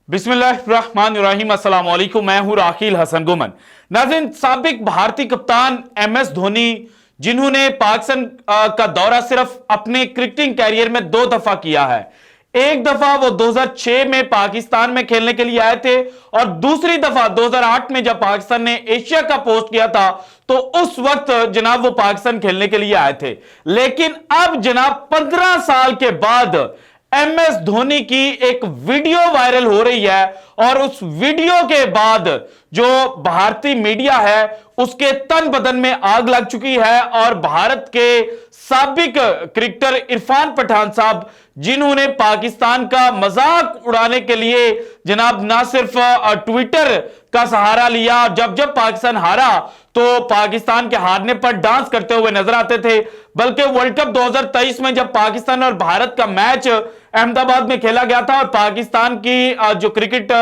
बिस्मिल्लाहिर्रहमानिर्रहीम, अस्सलाम वालेकुम। मैं हूं राखिल हसन गुमन। नाज़रीन, साबिक भारतीय कप्तान एमएस धोनी, जिन्होंने पाकिस्तान का दौरा सिर्फ अपने क्रिकेटिंग कैरियर में 2 दफा किया है। एक दफा वो 2006 में पाकिस्तान में खेलने के लिए आए थे और दूसरी दफा 2008 में जब पाकिस्तान ने एशिया का पोस्ट किया था तो उस वक्त जनाब वो पाकिस्तान खेलने के लिए आए थे। लेकिन अब जनाब 15 साल के बाद एमएस धोनी की एक वीडियो वायरल हो रही है और उस वीडियो के बाद जो भारतीय मीडिया है उसके तन बदन में आग लग चुकी है और भारत के साबिक क्रिकेटर इरफान पठान साहब, जिन्होंने पाकिस्तान का मजाक उड़ाने के लिए जनाब ना सिर्फ ट्विटर का सहारा लिया, जब जब पाकिस्तान हारा तो पाकिस्तान के हारने पर डांस करते हुए नजर आते थे, बल्कि वर्ल्ड कप 2023 में जब पाकिस्तान और भारत का मैच अहमदाबाद में खेला गया था और पाकिस्तान की जो क्रिकेट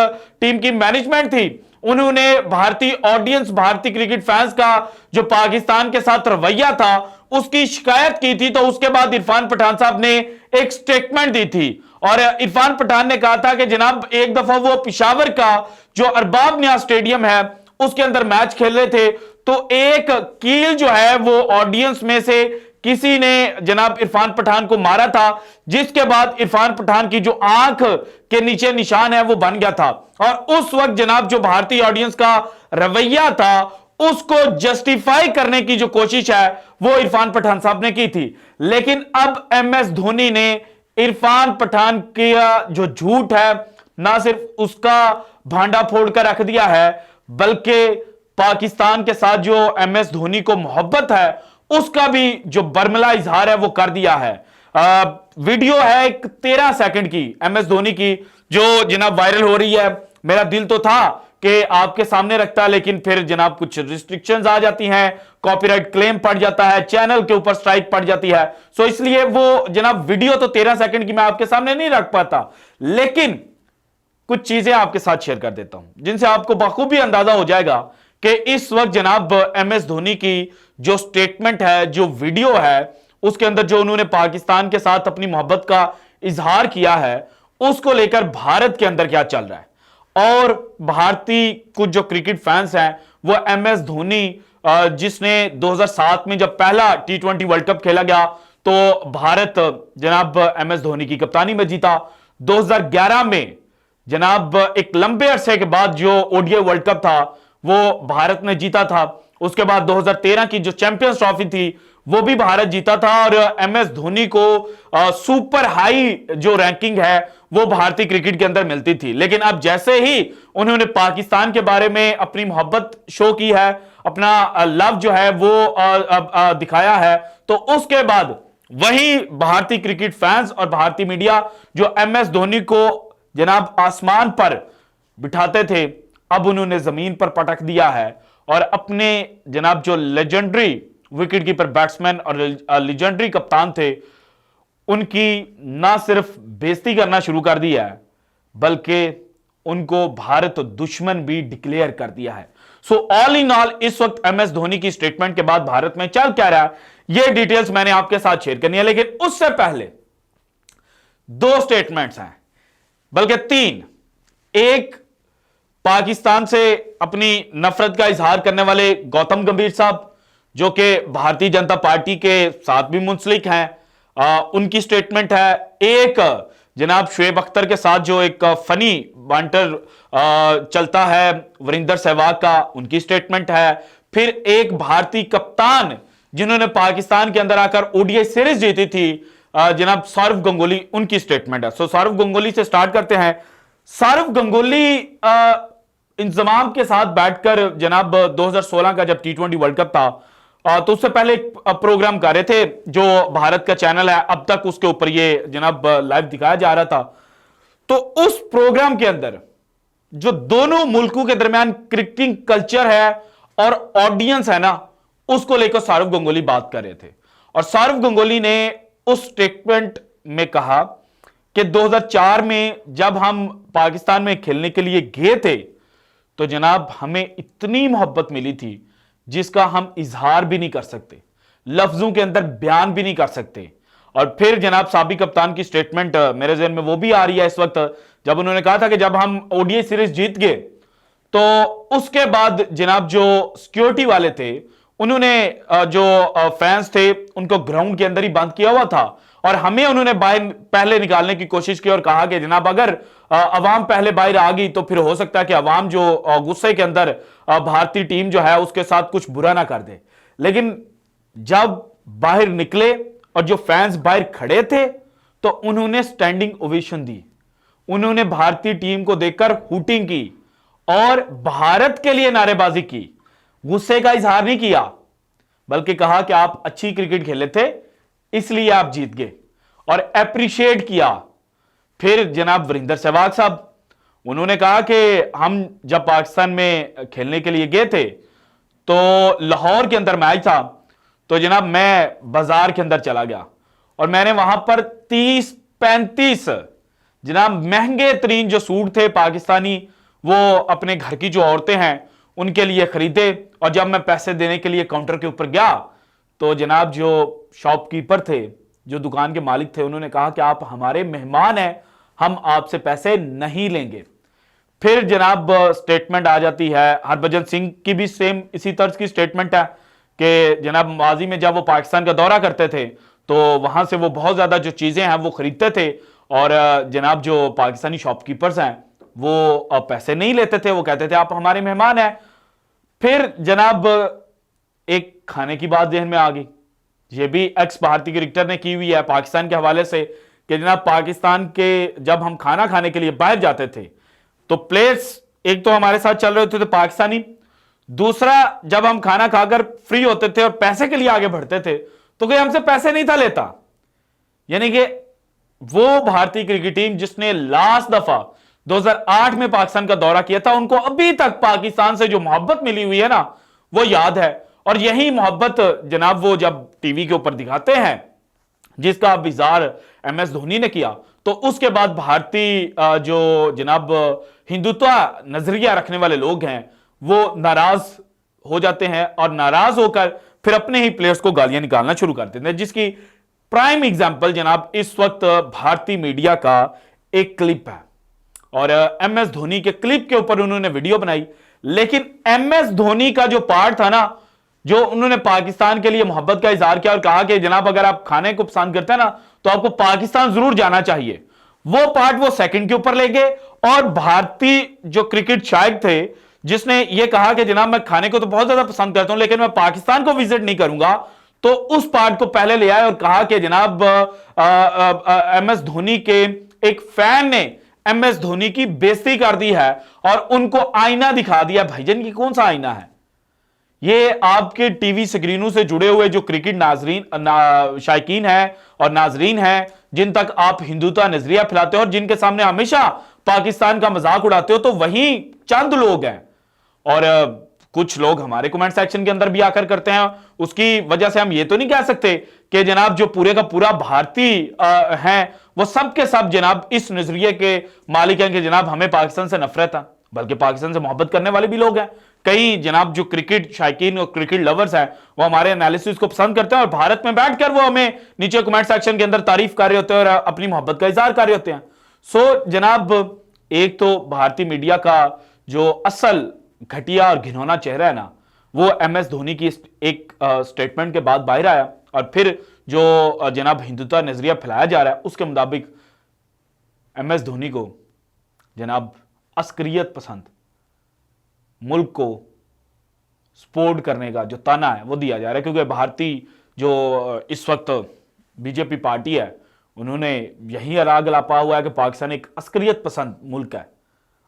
टीम की मैनेजमेंट थी उन्होंने भारतीय ऑडियंस, भारतीय क्रिकेट फैंस का जो पाकिस्तान के साथ रवैया था उसकी शिकायत की थी, तो उसके बाद इरफान पठान साहब ने एक स्टेटमेंट दी थी और इरफान पठान ने कहा था कि जनाब एक दफा वो पिशावर का जो अरबाब नियाज स्टेडियम है उसके अंदर मैच खेल रहे थे तो एक कील जो है वो ऑडियंस में से किसी ने जनाब इरफान पठान को मारा था, जिसके बाद इरफान पठान की जो आंख के नीचे निशान है वो बन गया था और उस वक्त जनाब जो भारतीय ऑडियंस का रवैया था उसको जस्टिफाई करने की जो कोशिश है वो इरफान पठान साहब ने की थी। लेकिन अब एमएस धोनी ने इरफान पठान का जो झूठ है ना सिर्फ उसका भांडा फोड़ कर रख दिया है, बल्कि पाकिस्तान के साथ जो एमएस धोनी को मोहब्बत है उसका भी जो बर्मला इजहार है वो कर दिया है। वीडियो है एक 13 सेकंड की एमएस धोनी की जो जनाब वायरल हो रही है। मेरा दिल तो था कि आपके सामने रखता, लेकिन फिर जनाब कुछ रिस्ट्रिक्शंस आ जाती हैं, कॉपीराइट क्लेम पड़ जाता है, चैनल के ऊपर स्ट्राइक पड़ जाती है, सो इसलिए वो जनाब वीडियो तो 13 सेकंड की मैं आपके सामने नहीं रख पाता, लेकिन कुछ चीजें आपके साथ शेयर कर देता हूं जिनसे आपको बखूबी अंदाजा हो जाएगा कि इस वक्त जनाब एमएस धोनी की जो स्टेटमेंट है, जो वीडियो है, उसके अंदर जो उन्होंने पाकिस्तान के साथ अपनी मोहब्बत का इजहार किया है उसको लेकर भारत के अंदर क्या चल रहा है। और भारतीय कुछ जो क्रिकेट फैंस हैं वो एमएस धोनी, जिसने 2007 में जब पहला T20 वर्ल्ड कप खेला गया तो भारत जनाब एमएस धोनी की कप्तानी में जीता। 2011 में जनाब एक लंबे अरसे के बाद जो ओडीआई वर्ल्ड कप था वो भारत ने जीता था। उसके बाद 2013 की जो चैंपियंस ट्रॉफी थी वो भी भारत जीता था और एमएस धोनी को सुपर हाई जो रैंकिंग है वो भारतीय क्रिकेट के अंदर मिलती थी। लेकिन अब जैसे ही उन्होंने पाकिस्तान के बारे में अपनी मोहब्बत शो की है, अपना लव जो है वो दिखाया है, तो उसके बाद वही भारतीय क्रिकेट फैंस और भारतीय मीडिया जो एमएस धोनी को जनाब आसमान पर बिठाते थे अब उन्होंने जमीन पर पटक दिया है और अपने जनाब जो लेजेंडरी विकेट कीपर बैट्समैन और लेजेंडरी कप्तान थे उनकी ना सिर्फ बेइज्जती करना शुरू कर दिया है बल्कि उनको भारत दुश्मन भी डिक्लेयर कर दिया है। सो ऑल इन ऑल इस वक्त एमएस धोनी की स्टेटमेंट के बाद भारत में चल क्या रहा है ये डिटेल्स मैंने आपके साथ शेयर करनी है, लेकिन उससे पहले 2 स्टेटमेंट्स हैं, बल्कि 3। एक, पाकिस्तान से अपनी नफरत का इजहार करने वाले गौतम गंभीर साहब जो कि भारतीय जनता पार्टी के साथ भी मुंसलिक हैं, उनकी स्टेटमेंट है। एक जनाब शुएब अख्तर के साथ जो एक फनी बांटर चलता है वरिंदर सहवाग का, उनकी स्टेटमेंट है। फिर एक भारतीय कप्तान जिन्होंने पाकिस्तान के अंदर आकर ओडीआई सीरीज जीती थी, जनाब सौरव गंगोली, उनकी स्टेटमेंट है। सो सौरव गंगोली से स्टार्ट करते हैं। सौरव गंगोली इंतजाम के साथ बैठकर जनाब 2016 का जब T20 वर्ल्ड कप था तो उससे पहले एक प्रोग्राम कर रहे थे जो भारत का चैनल है, अब तक उसके ऊपर ये जनाब लाइव दिखाया जा रहा था। तो उस प्रोग्राम के अंदर जो दोनों मुल्कों के दरमियान क्रिकेटिंग कल्चर है और ऑडियंस है ना, उसको लेकर सौरव गंगोली बात कर रहे थे और सौरव गंगोली ने उस स्टेटमेंट में कहा कि 2004 में जब हम पाकिस्तान में खेलने के लिए गए थे तो जनाब हमें इतनी मोहब्बत मिली थी जिसका हम इजहार भी नहीं कर सकते, लफ्जों के अंदर बयान भी नहीं कर सकते। और फिर जनाब साबिक कप्तान की स्टेटमेंट मेरे जहन में वो भी आ रही है इस वक्त, जब उन्होंने कहा था कि जब हम ओडीआई सीरीज जीत गए तो उसके बाद जनाब जो सिक्योरिटी वाले थे उन्होंने जो फैंस थे उनको ग्राउंड के अंदर ही बंद किया हुआ था और हमें उन्होंने बाहर पहले निकालने की कोशिश की और कहा कि जनाब अगर अवाम पहले बाहर आ गई तो फिर हो सकता है कि अवाम जो गुस्से के अंदर भारतीय टीम जो है उसके साथ कुछ बुरा ना कर दे। लेकिन जब बाहर निकले और जो फैंस बाहर खड़े थे तो उन्होंने स्टैंडिंग ओवेशन दी, उन्होंने भारतीय टीम को देखकर हूटिंग की और भारत के लिए नारेबाजी की। गुस्से का इजहार नहीं किया बल्कि कहा कि आप अच्छी क्रिकेट खेले थे इसलिए आप जीत गए और एप्रिशिएट किया। फिर जनाब वीरेंद्र सहवाग साहब उन्होंने कहा कि हम जब पाकिस्तान में खेलने के लिए गए थे तो लाहौर के अंदर मैच था, तो जनाब मैं बाजार के अंदर चला गया और मैंने वहां पर 30-35 जनाब महंगे तरीन जो सूट थे पाकिस्तानी वो अपने घर की जो औरतें हैं उनके लिए खरीदे। और जब मैं पैसे देने के लिए काउंटर के ऊपर गया तो जनाब जो शॉपकीपर थे, जो दुकान के मालिक थे, उन्होंने कहा कि आप हमारे मेहमान हैं, हम आपसे पैसे नहीं लेंगे। फिर जनाब स्टेटमेंट आ जाती है हरभजन सिंह की भी सेम इसी तर्ज की स्टेटमेंट है कि जनाब माजी में जब वो पाकिस्तान का दौरा करते थे तो वहां से वो बहुत ज्यादा जो चीजें हैं वो खरीदते थे और जनाब जो पाकिस्तानी शॉपकीपर्स हैं वो पैसे नहीं लेते थे, वो कहते थे आप हमारे मेहमान हैं। फिर जनाब एक खाने की बात जहन में आ गई, ये भी एक्स भारतीय क्रिकेटर ने की हुई है पाकिस्तान के हवाले से कि जनाब पाकिस्तान के जब हम खाना खाने के लिए बाहर जाते थे तो प्लेयर्स एक तो हमारे साथ चल रहे होते थे पाकिस्तानी, दूसरा जब हम खाना खाकर फ्री होते थे और पैसे के लिए आगे बढ़ते थे तो कोई हमसे पैसे नहीं था लेता। यानी कि वो भारतीय क्रिकेट टीम जिसने लास्ट दफा 2008 में पाकिस्तान का दौरा किया था उनको अभी तक पाकिस्तान से जो मोहब्बत मिली हुई है ना वो याद है। और यही मोहब्बत जनाब वो जब टीवी के ऊपर दिखाते हैं जिसका अब इज़हार एमएस धोनी ने किया तो उसके बाद भारतीय जो जनाब हिंदुत्व नजरिया रखने वाले लोग हैं वो नाराज हो जाते हैं और नाराज होकर फिर अपने ही प्लेयर्स को गालियां निकालना शुरू कर देते हैं, जिसकी प्राइम एग्जांपल जनाब इस वक्त भारतीय मीडिया का एक क्लिप है। और एमएस धोनी के क्लिप के ऊपर उन्होंने वीडियो बनाई, लेकिन एमएस धोनी का जो पार्ट था ना, जो उन्होंने पाकिस्तान के लिए मोहब्बत का इजहार किया और कहा कि जनाब अगर आप खाने को पसंद करते हैं ना तो आपको पाकिस्तान जरूर जाना चाहिए, वो पार्ट वो सेकंड के ऊपर ले गए। और भारतीय जो क्रिकेट शायक थे जिसने ये कहा कि जनाब मैं खाने को तो बहुत ज्यादा पसंद करता हूं लेकिन मैं पाकिस्तान को विजिट नहीं करूंगा, तो उस पार्ट को पहले ले आए और कहा कि जनाब एमएस धोनी के एक फैन ने एमएस धोनी की बेइज्जती कर दी है और उनको आईना दिखा दिया। भाईजान, ये कौन सा आईना है? ये आपके टीवी स्क्रीनों से जुड़े हुए जो क्रिकेट शायकीन हैं और नाजरीन हैं जिन तक आप हिंदुत्व नजरिया फैलाते हो और जिनके सामने हमेशा पाकिस्तान का मजाक उड़ाते हो, तो वही चंद लोग हैं। और कुछ लोग हमारे कमेंट सेक्शन के अंदर भी आकर करते हैं, उसकी वजह से हम ये तो नहीं कह सकते कि जनाब जो पूरे का पूरा भारतीय हैं वो सब के सब जनाब इस नजरिए के मालिक हैं कि जनाब हमें पाकिस्तान से नफरत है, बल्कि पाकिस्तान से मोहब्बत करने वाले भी लोग हैं। कई जनाब जो क्रिकेट शायकीन और क्रिकेट लवर्स हैं वो हमारे एनालिसिस को पसंद करते हैं और भारत में बैठकर वो हमें नीचे कमेंट सेक्शन के अंदर तारीफ कर रहे होते हैं और अपनी मोहब्बत का इजहार कर रहे होते हैं। सो जनाब एक तो भारतीय मीडिया का जो असल घटिया और घिनौना चेहरा है ना वो एमएस धोनी की एक स्टेटमेंट के बाद बाहर आया और फिर जो जनाब हिंदुत्व नजरिया फैलाया जा रहा है उसके मुताबिक एमएस धोनी को जनाब अस्करियत पसंद मुल्क को सपोर्ट करने का जो ताना है वो दिया जा रहा है, क्योंकि भारतीय जो इस वक्त बीजेपी पार्टी है उन्होंने यही अलाग लापा हुआ है कि पाकिस्तान एक अस्करियत पसंद मुल्क है।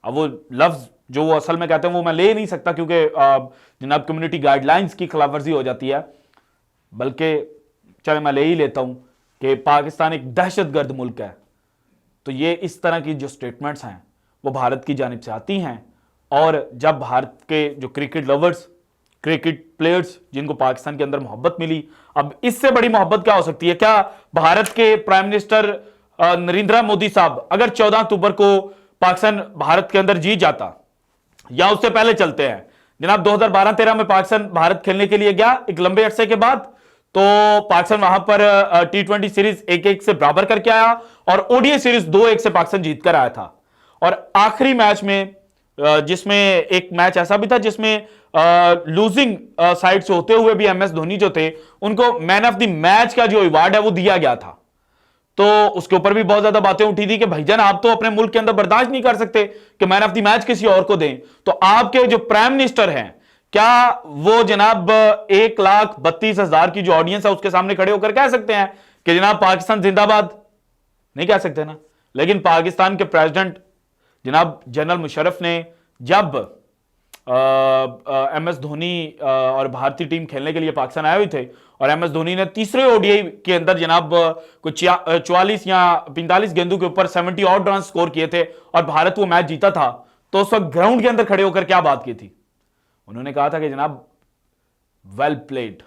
अब वो लफ्ज जो वो असल में कहते हैं वो मैं ले नहीं सकता क्योंकि जनाब कम्युनिटी गाइडलाइंस की खिलाफवर्जी हो जाती है, बल्कि चले मैं ले ही लेता हूं कि पाकिस्तान एक दहशतगर्द मुल्क है। तो ये इस तरह की जो स्टेटमेंट्स हैं वो भारत की जानिब से आती हैं और जब भारत के जो क्रिकेट लवर्स, क्रिकेट प्लेयर्स जिनको पाकिस्तान के अंदर मोहब्बत मिली, अब इससे बड़ी मोहब्बत क्या हो सकती है? क्या भारत के प्राइम मिनिस्टर नरेंद्र मोदी साहब अगर 14 अक्टूबर को पाकिस्तान भारत के अंदर जीत जाता, या उससे पहले चलते हैं जनाब 2012-13 में पाकिस्तान भारत खेलने के लिए गया एक लंबे अरसे के बाद, तो पाकिस्तान वहां पर T20 सीरीज 1-1 से बराबर करके आया और ओडीआई सीरीज 2-1 से पाकिस्तान जीत कर आया था। और आखिरी मैच में जिसमें एक मैच ऐसा भी था जिसमें लूजिंग साइड से होते हुए भी एमएस धोनी जो थे उनको मैन ऑफ द मैच का जो अवार्ड है वो दिया गया था। तो उसके ऊपर भी बहुत ज्यादा बातें उठी थी कि भाईजान आप तो अपने मुल्क के अंदर बर्दाश्त नहीं कर सकते कि मैन ऑफ द मैच किसी और को दें। तो आपके जो प्राइम मिनिस्टर हैं, क्या वो जनाब 1,32,000 की जो ऑडियंस है उसके सामने खड़े होकर कह सकते हैं कि जनाब पाकिस्तान जिंदाबाद? नहीं कह सकते ना। लेकिन पाकिस्तान के प्रेसिडेंट जनाब जनरल मुशर्रफ ने जब एमएस धोनी और भारतीय टीम खेलने के लिए पाकिस्तान आए हुए थे और एमएस धोनी ने तीसरे ओडीआई के अंदर जनाब कुछ 44 या 45 गेंदों के ऊपर 70 ऑड रन स्कोर किए थे और भारत वो मैच जीता था, तो उस वक्त ग्राउंड के अंदर खड़े होकर क्या बात की थी? उन्होंने कहा था कि जनाब well played,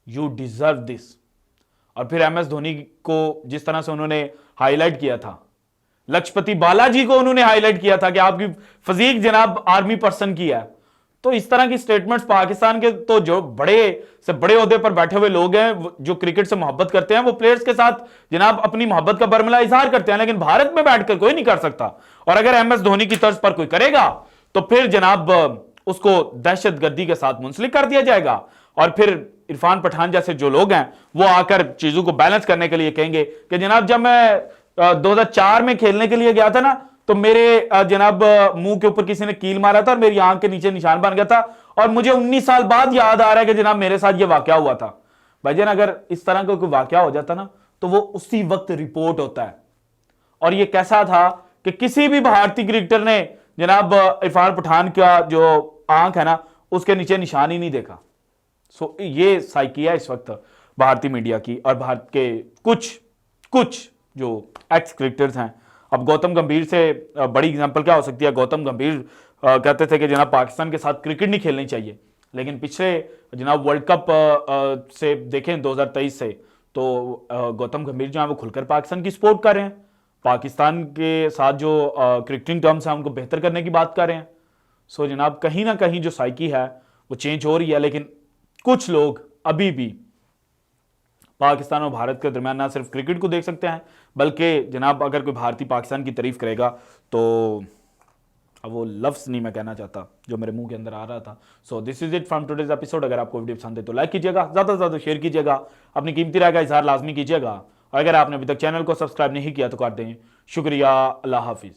you deserve this. और फिर एमएस धोनी को जिस तरह से उन्होंने हाईलाइट किया था, लक्षपति बालाजी को उन्होंने हाईलाइट किया था कि आपकी फिजीक जनाब आर्मी पर्सन की है। तो इस तरह की स्टेटमेंट्स पाकिस्तान के तो जो बड़े से बड़े ओहदे पर बैठे हुए लोग हैं जो क्रिकेट से मोहब्बत करते हैं वो प्लेयर्स के साथ जनाब अपनी मोहब्बत का बरमला इजहार करते हैं, लेकिन भारत में बैठकर कोई नहीं कर सकता। और अगर एमएस धोनी की तर्ज पर कोई करेगा तो फिर जनाब उसको दहशतगर्दी के साथ मुंसलिक कर दिया जाएगा और फिर इरफान पठान जैसे जो लोग हैं वो आकर चीजों को बैलेंस करने के लिए कहेंगे कि जनाब जब मैं 2004 में खेलने के लिए गया था ना तो मेरे जनाब मुंह के ऊपर किसी ने कील मारा था और मेरी आंख के नीचे निशान बन गया था और मुझे 19 साल बाद याद आ रहा है कि जनाब मेरे साथ ये वाकया हुआ था। भाईजान अगर इस तरह का कोई वाकया हो जाता ना तो वो उसी वक्त रिपोर्ट होता है। और ये कैसा था कि किसी भी भारतीय क्रिकेटर ने जनाब इरफान पठान का जो आंख है ना उसके नीचे निशान ही नहीं देखा। सो ये साइकी है इस वक्त भारतीय मीडिया की और भारत के कुछ जो एक्स क्रिकेटर्स हैं। अब गौतम गंभीर से बड़ी एग्जांपल क्या हो सकती है? गौतम गंभीर कहते थे कि जनाब पाकिस्तान के साथ क्रिकेट नहीं खेलनी चाहिए, लेकिन पिछले जनाब वर्ल्ड कप से देखें 2023 से तो गौतम गंभीर जो है वो खुलकर पाकिस्तान की सपोर्ट कर रहे हैं, पाकिस्तान के साथ जो क्रिकेटिंग टर्म्स हैं उनको बेहतर करने की बात कर रहे हैं। सो जनाब कहीं ना कहीं जो साइकी है वो चेंज हो रही है, लेकिन कुछ लोग अभी भी पाकिस्तान और भारत के दरमियान ना सिर्फ क्रिकेट को देख सकते हैं बल्कि जनाब अगर कोई भारतीय पाकिस्तान की तारीफ करेगा तो अब वो लफ्ज़ नहीं मैं कहना चाहता जो मेरे मुंह के अंदर आ रहा था। So this is it from today's episode. अगर आपको वीडियो पसंद है तो लाइक कीजिएगा, ज़्यादा से ज़्यादा शेयर कीजिएगा, अपनी कीमती राय का इजहार लाजमी कीजिएगा और अगर आपने अभी तक चैनल को सब्सक्राइब नहीं किया तो कर दें। शुक्रिया, अल्लाह हाफिज़।